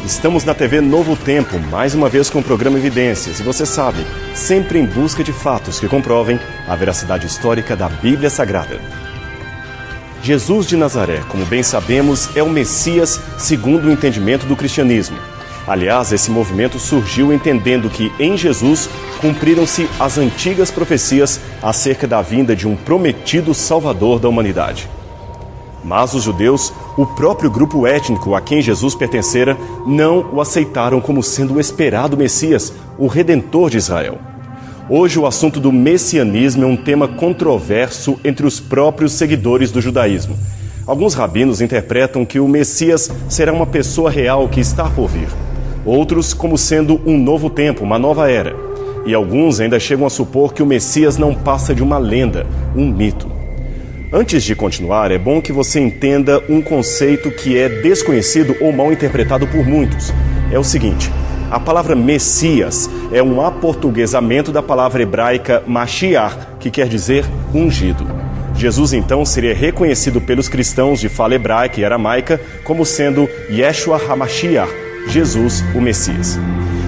Estamos na TV Novo Tempo, mais uma vez com o programa Evidências. E você sabe, sempre em busca de fatos que comprovem a veracidade histórica da Bíblia Sagrada. Jesus de Nazaré, como bem sabemos, é o Messias segundo o entendimento do cristianismo. Aliás, esse movimento surgiu entendendo que em Jesus cumpriram-se as antigas profecias acerca da vinda de um prometido Salvador da humanidade. Mas os judeus, o próprio grupo étnico a quem Jesus pertencera, não o aceitaram como sendo o esperado Messias, o Redentor de Israel. Hoje o assunto do messianismo é um tema controverso entre os próprios seguidores do judaísmo. Alguns rabinos interpretam que o Messias será uma pessoa real que está por vir. Outros como sendo um novo tempo, uma nova era. E alguns ainda chegam a supor que o Messias não passa de uma lenda, um mito. Antes de continuar, é bom que você entenda um conceito que é desconhecido ou mal interpretado por muitos. É o seguinte: a palavra Messias é um aportuguesamento da palavra hebraica Mashiach, que quer dizer ungido. Jesus, então, seria reconhecido pelos cristãos de fala hebraica e aramaica como sendo Yeshua HaMashiach, Jesus, o Messias.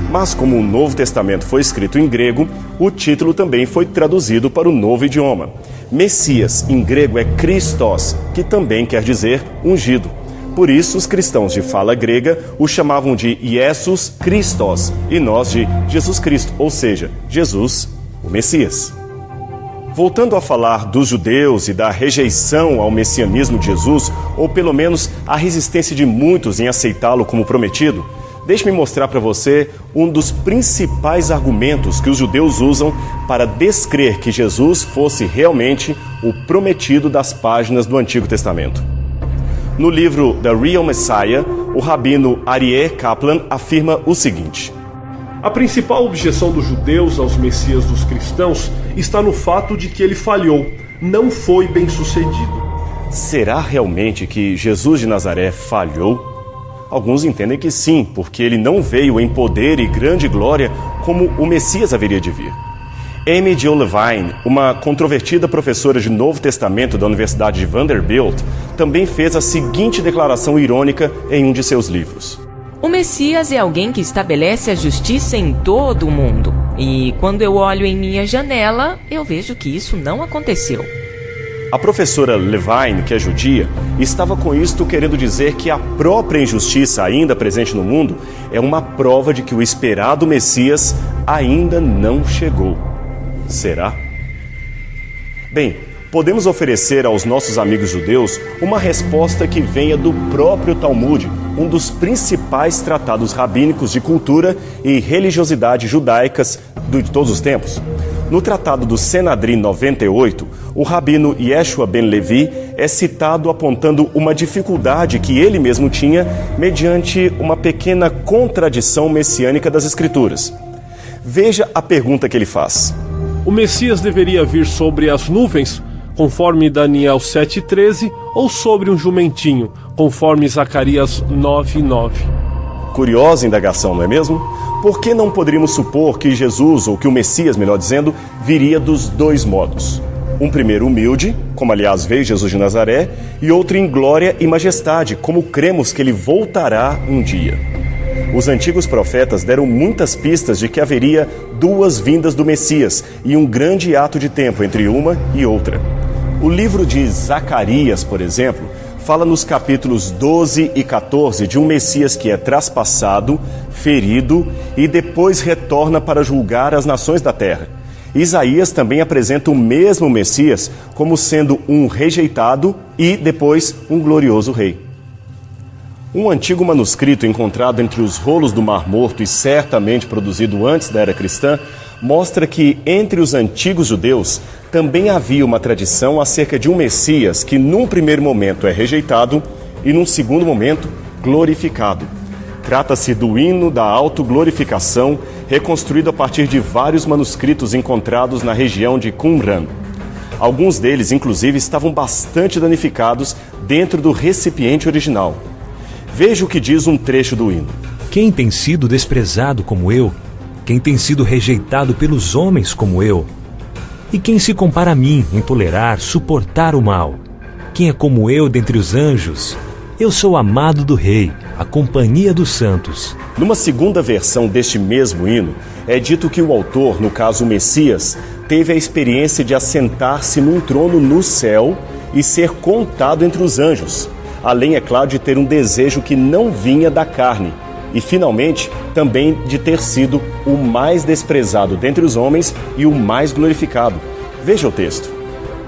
Mas como o Novo Testamento foi escrito em grego, o título também foi traduzido para o novo idioma. Messias, em grego, é Christos, que também quer dizer ungido. Por isso, os cristãos de fala grega o chamavam de Jesus Christos e nós de Jesus Cristo, ou seja, Jesus, o Messias. Voltando a falar dos judeus e da rejeição ao messianismo de Jesus, ou pelo menos a resistência de muitos em aceitá-lo como prometido, deixe-me mostrar para você um dos principais argumentos que os judeus usam para descrer que Jesus fosse realmente o prometido das páginas do Antigo Testamento. No livro The Real Messiah, o rabino Aryeh Kaplan afirma o seguinte: a principal objeção dos judeus aos messias dos cristãos está no fato de que ele falhou, não foi bem-sucedido. Será realmente que Jesus de Nazaré falhou? Alguns entendem que sim, porque ele não veio em poder e grande glória como o Messias haveria de vir. Amy Jo Levine, uma controvertida professora de Novo Testamento da Universidade de Vanderbilt, também fez a seguinte declaração irônica em um de seus livros: o Messias é alguém que estabelece a justiça em todo o mundo. E quando eu olho em minha janela, eu vejo que isso não aconteceu. A professora Levine, que é judia, estava com isto querendo dizer que a própria injustiça ainda presente no mundo é uma prova de que o esperado Messias ainda não chegou. Será? Bem, podemos oferecer aos nossos amigos judeus uma resposta que venha do próprio Talmud, um dos principais tratados rabínicos de cultura e religiosidade judaicas de todos os tempos. No Tratado do Senadrim 98, o rabino Yeshua ben Levi é citado apontando uma dificuldade que ele mesmo tinha mediante uma pequena contradição messiânica das Escrituras. Veja a pergunta que ele faz. O Messias deveria vir sobre as nuvens, conforme Daniel 7,13, ou sobre um jumentinho, conforme Zacarias 9,9. Curiosa indagação, não é mesmo? Por que não poderíamos supor que Jesus, ou que o Messias, melhor dizendo, viria dos dois modos? Um primeiro humilde, como aliás veio Jesus de Nazaré, e outro em glória e majestade, como cremos que ele voltará um dia. Os antigos profetas deram muitas pistas de que haveria duas vindas do Messias e um grande ato de tempo entre uma e outra. O livro de Zacarias, por exemplo, fala nos capítulos 12 e 14 de um Messias que é traspassado, ferido e depois retorna para julgar as nações da terra. Isaías também apresenta o mesmo Messias como sendo um rejeitado e depois um glorioso rei. Um antigo manuscrito encontrado entre os rolos do Mar Morto e certamente produzido antes da era cristã mostra que entre os antigos judeus também havia uma tradição acerca de um Messias que num primeiro momento é rejeitado e num segundo momento glorificado. Trata-se do hino da autoglorificação, reconstruído a partir de vários manuscritos encontrados na região de Qumran. Alguns deles, inclusive, estavam bastante danificados dentro do recipiente original. Veja o que diz um trecho do hino. Quem tem sido desprezado como eu? Quem tem sido rejeitado pelos homens como eu? E quem se compara a mim em tolerar, suportar o mal? Quem é como eu dentre os anjos? Eu sou amado do Rei, a companhia dos santos. Numa segunda versão deste mesmo hino, é dito que o autor, no caso o Messias, teve a experiência de assentar-se num trono no céu e ser contado entre os anjos, além, é claro, de ter um desejo que não vinha da carne, e finalmente também de ter sido o mais desprezado dentre os homens e o mais glorificado. Veja o texto.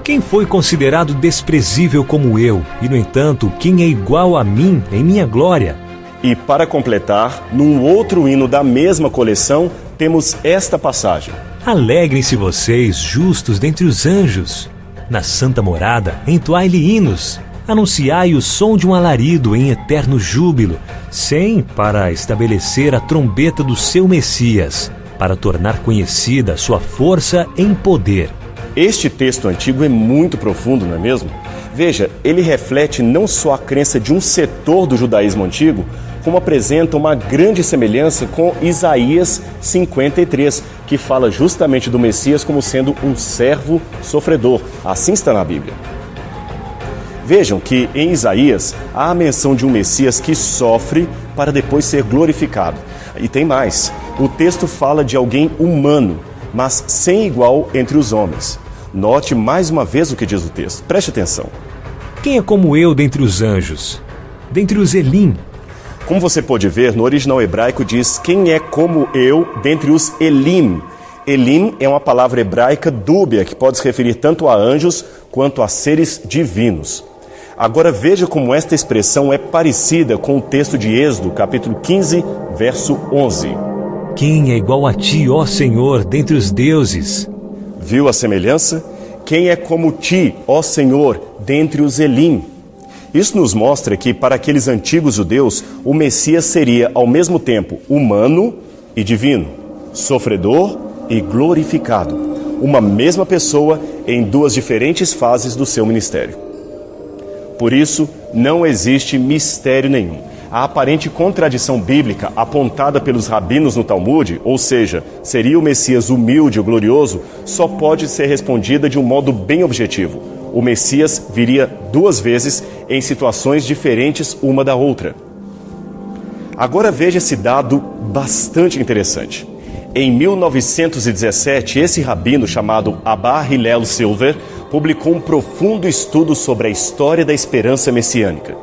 Quem foi considerado desprezível como eu, e no entanto, quem é igual a mim em minha glória? E para completar, num outro hino da mesma coleção, temos esta passagem. Alegrem-se vocês, justos dentre os anjos. Na santa morada, entoai-lhe hinos. Anunciai o som de um alarido em eterno júbilo, para estabelecer a trombeta do seu Messias, para tornar conhecida sua força em poder. Este texto antigo é muito profundo, não é mesmo? Veja, ele reflete não só a crença de um setor do judaísmo antigo, como apresenta uma grande semelhança com Isaías 53, que fala justamente do Messias como sendo um servo sofredor. Assim está na Bíblia. Vejam que em Isaías há a menção de um Messias que sofre para depois ser glorificado. E tem mais, o texto fala de alguém humano, mas sem igual entre os homens. Note mais uma vez o que diz o texto. Preste atenção. Quem é como eu dentre os anjos? Dentre os Elim. Como você pode ver, no original hebraico diz quem é como eu dentre os Elim. Elim é uma palavra hebraica dúbia que pode se referir tanto a anjos quanto a seres divinos. Agora veja como esta expressão é parecida com o texto de Êxodo, capítulo 15, verso 11. Quem é igual a ti, ó Senhor, dentre os deuses? Viu a semelhança? Quem é como ti, ó Senhor, dentre os Elim? Isso nos mostra que, para aqueles antigos judeus, o Messias seria, ao mesmo tempo, humano e divino, sofredor e glorificado. Uma mesma pessoa em duas diferentes fases do seu ministério. Por isso, não existe mistério nenhum. A aparente contradição bíblica apontada pelos rabinos no Talmud, ou seja, seria o Messias humilde ou glorioso, só pode ser respondida de um modo bem objetivo. O Messias viria duas vezes em situações diferentes uma da outra. Agora veja esse dado bastante interessante. Em 1917, esse rabino chamado Abba Hillel Silver publicou um profundo estudo sobre a história da esperança messiânica.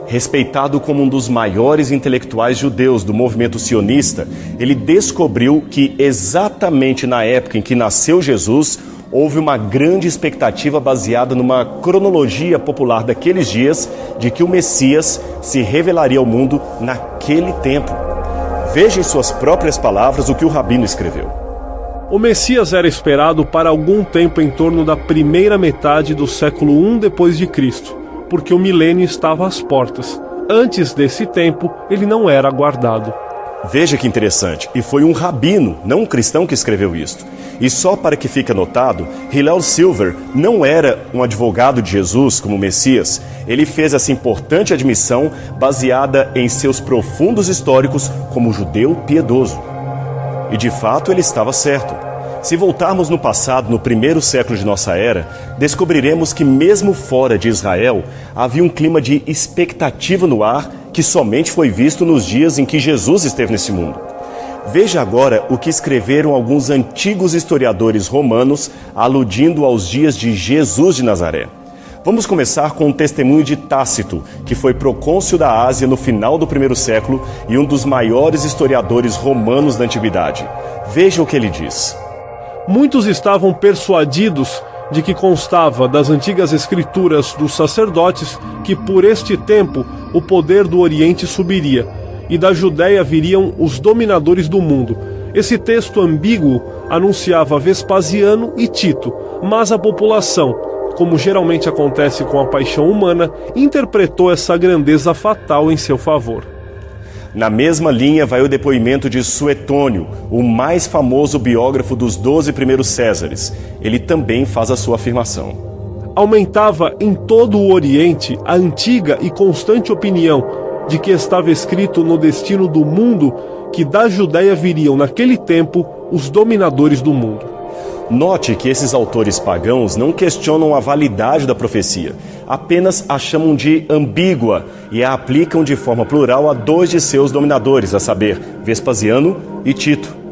Respeitado como um dos maiores intelectuais judeus do movimento sionista, ele descobriu que exatamente na época em que nasceu Jesus, houve uma grande expectativa baseada numa cronologia popular daqueles dias de que o Messias se revelaria ao mundo naquele tempo. Veja em suas próprias palavras o que o rabino escreveu. O Messias era esperado para algum tempo em torno da primeira metade do século I depois de Cristo, porque o milênio estava às portas. Antes desse tempo, ele não era aguardado. Veja que interessante, e foi um rabino, não um cristão, que escreveu isto. E só para que fique anotado, Hillel Silver não era um advogado de Jesus como Messias. Ele fez essa importante admissão baseada em seus profundos históricos como judeu piedoso. E de fato ele estava certo. Se voltarmos no passado, no primeiro século de nossa era, descobriremos que mesmo fora de Israel, havia um clima de expectativa no ar que somente foi visto nos dias em que Jesus esteve nesse mundo. Veja agora o que escreveram alguns antigos historiadores romanos aludindo aos dias de Jesus de Nazaré. Vamos começar com um testemunho de Tácito, que foi procônsul da Ásia no final do primeiro século e um dos maiores historiadores romanos da antiguidade. Veja o que ele diz. Muitos estavam persuadidos de que constava das antigas escrituras dos sacerdotes que por este tempo o poder do Oriente subiria, e da Judéia viriam os dominadores do mundo. Esse texto ambíguo anunciava Vespasiano e Tito, mas a população, como geralmente acontece com a paixão humana, interpretou essa grandeza fatal em seu favor. Na mesma linha vai o depoimento de Suetônio, o mais famoso biógrafo dos 12 primeiros Césares. Ele também faz a sua afirmação. Aumentava em todo o Oriente a antiga e constante opinião de que estava escrito no destino do mundo que da Judéia viriam naquele tempo os dominadores do mundo. Note que esses autores pagãos não questionam a validade da profecia, apenas a chamam de ambígua e a aplicam de forma plural a 2 de seus dominadores, a saber, Vespasiano e Tito.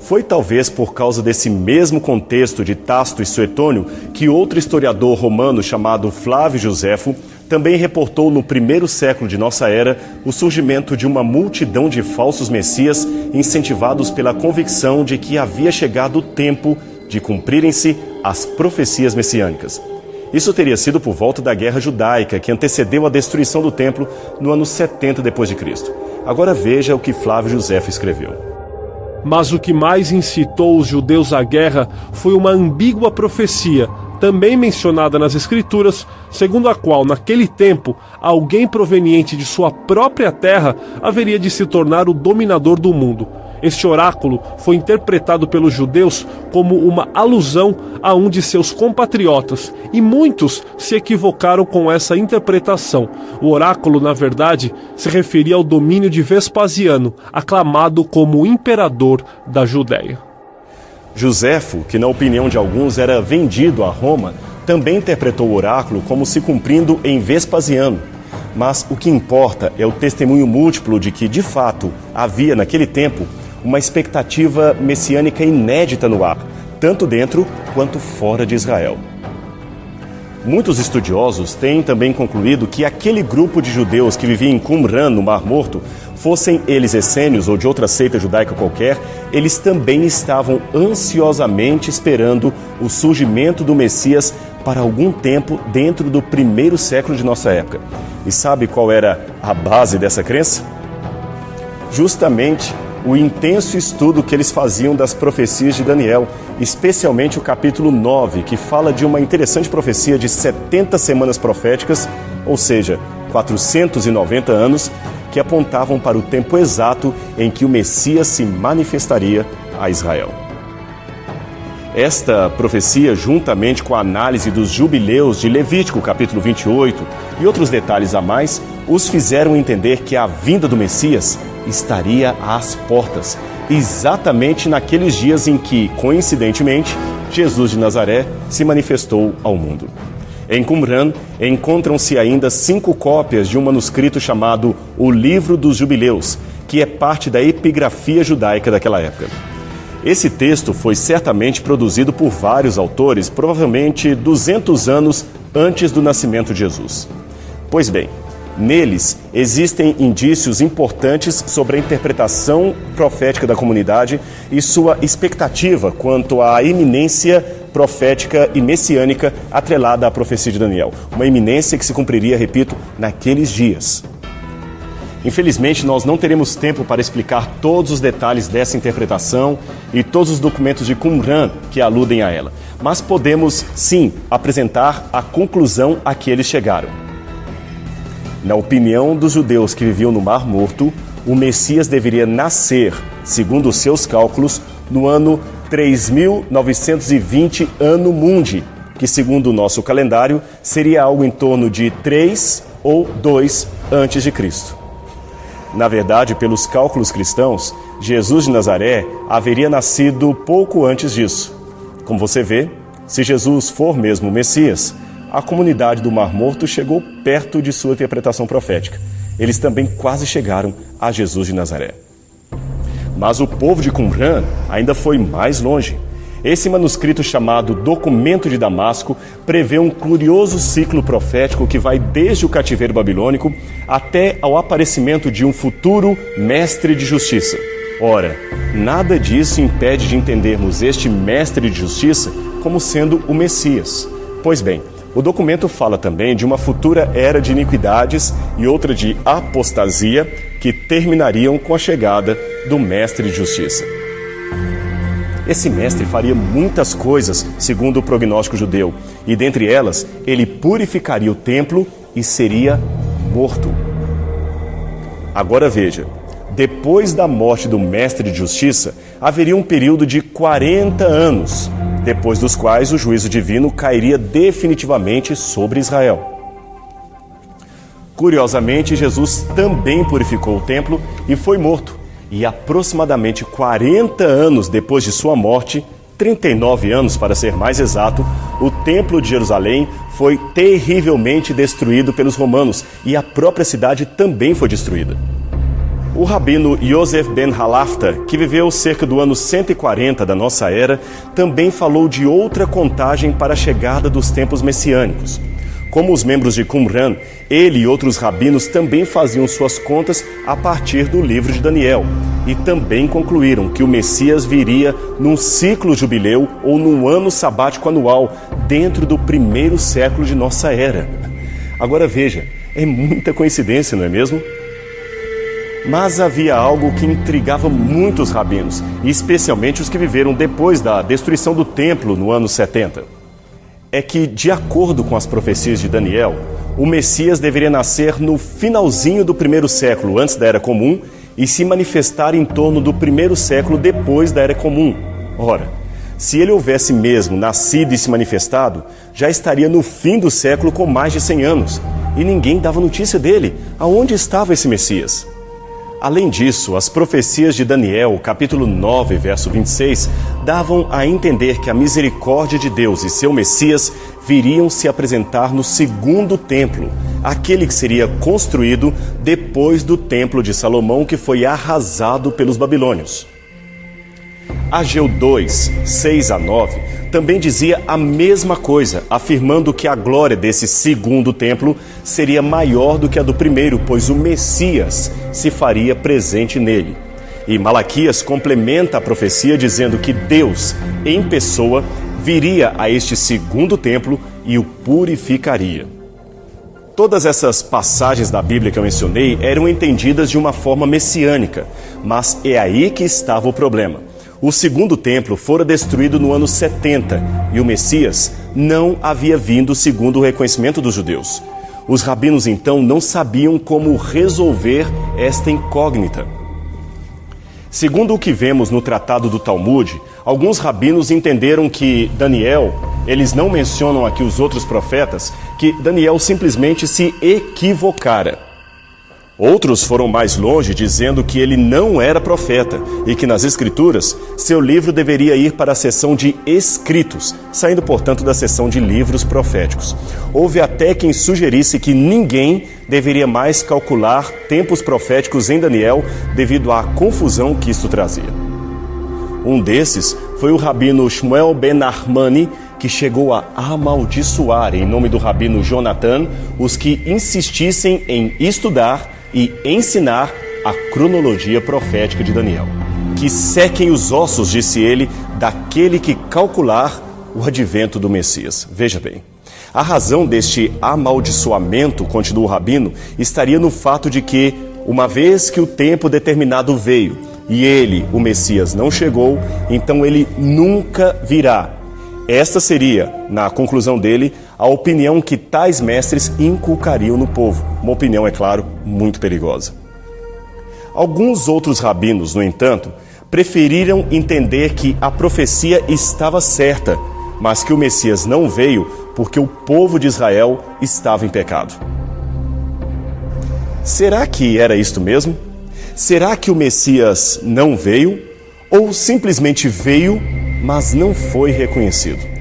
Foi talvez por causa desse mesmo contexto de Tácito e Suetônio que outro historiador romano chamado Flávio Joséfo também reportou no 1º século de nossa era o surgimento de uma multidão de falsos messias incentivados pela convicção de que havia chegado o tempo de cumprirem-se as profecias messiânicas. Isso teria sido por volta da Guerra Judaica, que antecedeu a destruição do templo no ano 70 d.C. Agora veja o que Flávio Joséfo escreveu. Mas o que mais incitou os judeus à guerra foi uma ambígua profecia, também mencionada nas Escrituras, segundo a qual, naquele tempo, alguém proveniente de sua própria terra haveria de se tornar o dominador do mundo. Este oráculo foi interpretado pelos judeus como uma alusão a um de seus compatriotas, e muitos se equivocaram com essa interpretação. O oráculo, na verdade, se referia ao domínio de Vespasiano, aclamado como imperador da Judéia. Joséfo, que na opinião de alguns era vendido a Roma, também interpretou o oráculo como se cumprindo em Vespasiano. Mas o que importa é o testemunho múltiplo de que, de fato, havia naquele tempo uma expectativa messiânica inédita no ar, tanto dentro quanto fora de Israel. Muitos estudiosos têm também concluído que aquele grupo de judeus que vivia em Qumran, no Mar Morto, fossem eles essênios ou de outra seita judaica qualquer, eles também estavam ansiosamente esperando o surgimento do Messias para algum tempo dentro do 1º século de nossa época. E sabe qual era a base dessa crença? Justamente o intenso estudo que eles faziam das profecias de Daniel, especialmente o capítulo 9, que fala de uma interessante profecia de 70 semanas proféticas, ou seja, 490 anos, que apontavam para o tempo exato em que o Messias se manifestaria a Israel. Esta profecia, juntamente com a análise dos jubileus de Levítico, capítulo 28, e outros detalhes a mais, os fizeram entender que a vinda do Messias estaria às portas, exatamente naqueles dias em que, coincidentemente, Jesus de Nazaré se manifestou ao mundo. Em Qumran, encontram-se ainda 5 cópias de um manuscrito chamado O Livro dos Jubileus, que é parte da epigrafia judaica daquela época. Esse texto foi certamente produzido por vários autores, provavelmente 200 anos antes do nascimento de Jesus. Pois bem, neles existem indícios importantes sobre a interpretação profética da comunidade e sua expectativa quanto à iminência profética e messiânica atrelada à profecia de Daniel. Uma iminência que se cumpriria, repito, naqueles dias. Infelizmente, nós não teremos tempo para explicar todos os detalhes dessa interpretação e todos os documentos de Qumran que aludem a ela. Mas podemos, sim, apresentar a conclusão a que eles chegaram. Na opinião dos judeus que viviam no Mar Morto, o Messias deveria nascer, segundo os seus cálculos, no ano 3920 Anno Mundi, que segundo o nosso calendário seria algo em torno de 3 ou 2 antes de Cristo. Na verdade, pelos cálculos cristãos, Jesus de Nazaré haveria nascido pouco antes disso. Como você vê, se Jesus for mesmo o Messias, a comunidade do Mar Morto chegou perto de sua interpretação profética. Eles também quase chegaram a Jesus de Nazaré. Mas o povo de Qumran ainda foi mais longe. Esse manuscrito chamado Documento de Damasco prevê um curioso ciclo profético que vai desde o cativeiro babilônico até ao aparecimento de um futuro mestre de justiça. Ora, nada disso impede de entendermos este mestre de justiça como sendo o Messias. Pois bem, o documento fala também de uma futura era de iniquidades e outra de apostasia que terminariam com a chegada do mestre de justiça. Esse mestre faria muitas coisas, segundo o prognóstico judeu, e dentre elas, ele purificaria o templo e seria morto. Agora veja, depois da morte do mestre de justiça, haveria um período de 40 anos, depois dos quais o juízo divino cairia definitivamente sobre Israel. Curiosamente, Jesus também purificou o templo e foi morto. E aproximadamente 40 anos depois de sua morte, 39 anos para ser mais exato, o Templo de Jerusalém foi terrivelmente destruído pelos romanos e a própria cidade também foi destruída. O rabino Yosef ben Halafta, que viveu cerca do ano 140 da nossa era, também falou de outra contagem para a chegada dos tempos messiânicos. Como os membros de Qumran, ele e outros rabinos também faziam suas contas a partir do livro de Daniel e também concluíram que o Messias viria num ciclo jubileu ou num ano sabático anual dentro do primeiro século de nossa era. Agora veja, é muita coincidência, não é mesmo? Mas havia algo que intrigava muitos rabinos, e especialmente os que viveram depois da destruição do templo no ano 70. É que, de acordo com as profecias de Daniel, o Messias deveria nascer no finalzinho do primeiro século antes da Era Comum e se manifestar em torno do primeiro século depois da Era Comum. Ora, se ele houvesse mesmo nascido e se manifestado, já estaria no fim do século com mais de 100 anos, e ninguém dava notícia dele. Aonde estava esse Messias? Além disso, as profecias de Daniel, capítulo 9, verso 26, davam a entender que a misericórdia de Deus e seu Messias viriam se apresentar no segundo templo, aquele que seria construído depois do templo de Salomão, que foi arrasado pelos babilônios. Ageu 2, 6 a 9, também dizia a mesma coisa, afirmando que a glória desse segundo templo seria maior do que a do primeiro, pois o Messias se faria presente nele. E Malaquias complementa a profecia dizendo que Deus, em pessoa, viria a este segundo templo e o purificaria. Todas essas passagens da Bíblia que eu mencionei eram entendidas de uma forma messiânica, mas é aí que estava o problema. O segundo templo fora destruído no ano 70 e o Messias não havia vindo segundo o reconhecimento dos judeus. Os rabinos então não sabiam como resolver esta incógnita. Segundo o que vemos no Tratado do Talmud, alguns rabinos entenderam que Daniel, eles não mencionam aqui os outros profetas, que Daniel simplesmente se equivocara. Outros foram mais longe, dizendo que ele não era profeta e que nas Escrituras seu livro deveria ir para a seção de escritos, saindo, portanto, da seção de livros proféticos. Houve até quem sugerisse que ninguém deveria mais calcular tempos proféticos em Daniel devido à confusão que isto trazia. Um desses foi o rabino Shmuel ben Nachmani, que chegou a amaldiçoar, em nome do rabino Jonathan, os que insistissem em estudar e ensinar a cronologia profética de Daniel. Que sequem os ossos, disse ele, daquele que calcular o advento do Messias. Veja bem, a razão deste amaldiçoamento, continua o rabino, estaria no fato de que, uma vez que o tempo determinado veio e ele, o Messias, não chegou, então ele nunca virá. Esta seria, na conclusão dele, a opinião que tais mestres inculcariam no povo. Uma opinião, é claro, muito perigosa. Alguns outros rabinos, no entanto, preferiram entender que a profecia estava certa, mas que o Messias não veio porque o povo de Israel estava em pecado. Será que era isto mesmo? Será que o Messias não veio? Ou simplesmente veio, mas não foi reconhecido?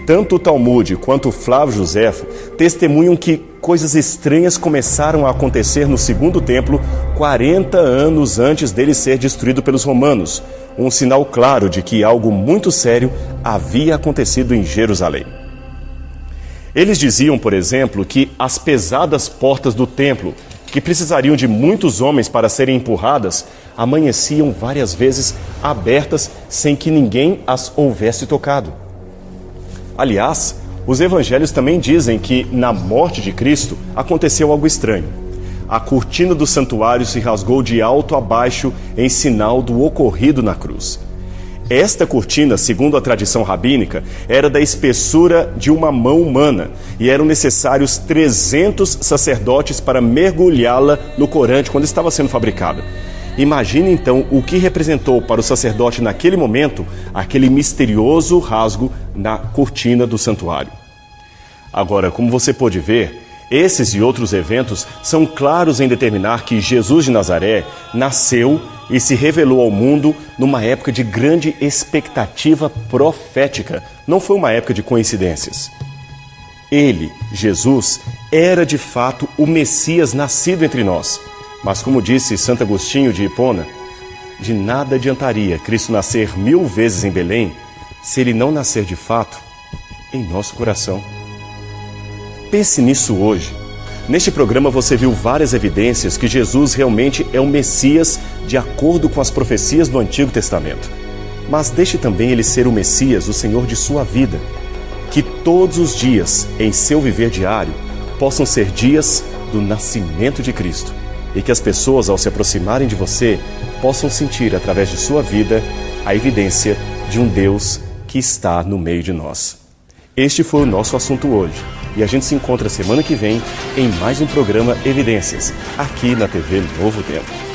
Tanto o Talmud quanto o Flávio Josefo testemunham que coisas estranhas começaram a acontecer no segundo templo 40 anos antes dele ser destruído pelos romanos, um sinal claro de que algo muito sério havia acontecido em Jerusalém. Eles diziam, por exemplo, que as pesadas portas do templo, que precisariam de muitos homens para serem empurradas, amanheciam várias vezes abertas sem que ninguém as houvesse tocado. Aliás, os evangelhos também dizem que na morte de Cristo aconteceu algo estranho. A cortina do santuário se rasgou de alto a baixo em sinal do ocorrido na cruz. Esta cortina, segundo a tradição rabínica, era da espessura de uma mão humana e eram necessários 300 sacerdotes para mergulhá-la no corante quando estava sendo fabricada. Imagine então o que representou para o sacerdote naquele momento aquele misterioso rasgo na cortina do santuário. Agora, como você pode ver, esses e outros eventos são claros em determinar que Jesus de Nazaré nasceu e se revelou ao mundo numa época de grande expectativa profética. Não foi uma época de coincidências. Ele, Jesus, era de fato o Messias nascido entre nós. Mas como disse Santo Agostinho de Hipona, de nada adiantaria Cristo nascer 1000 vezes em Belém se ele não nascer de fato em nosso coração. Pense nisso hoje. Neste programa você viu várias evidências que Jesus realmente é o Messias de acordo com as profecias do Antigo Testamento. Mas deixe também ele ser o Messias, o Senhor de sua vida. Que todos os dias, em seu viver diário, possam ser dias do nascimento de Cristo. E que as pessoas, ao se aproximarem de você, possam sentir, através de sua vida, a evidência de um Deus que está no meio de nós. Este foi o nosso assunto hoje. E a gente se encontra semana que vem em mais um programa Evidências, aqui na TV Novo Tempo.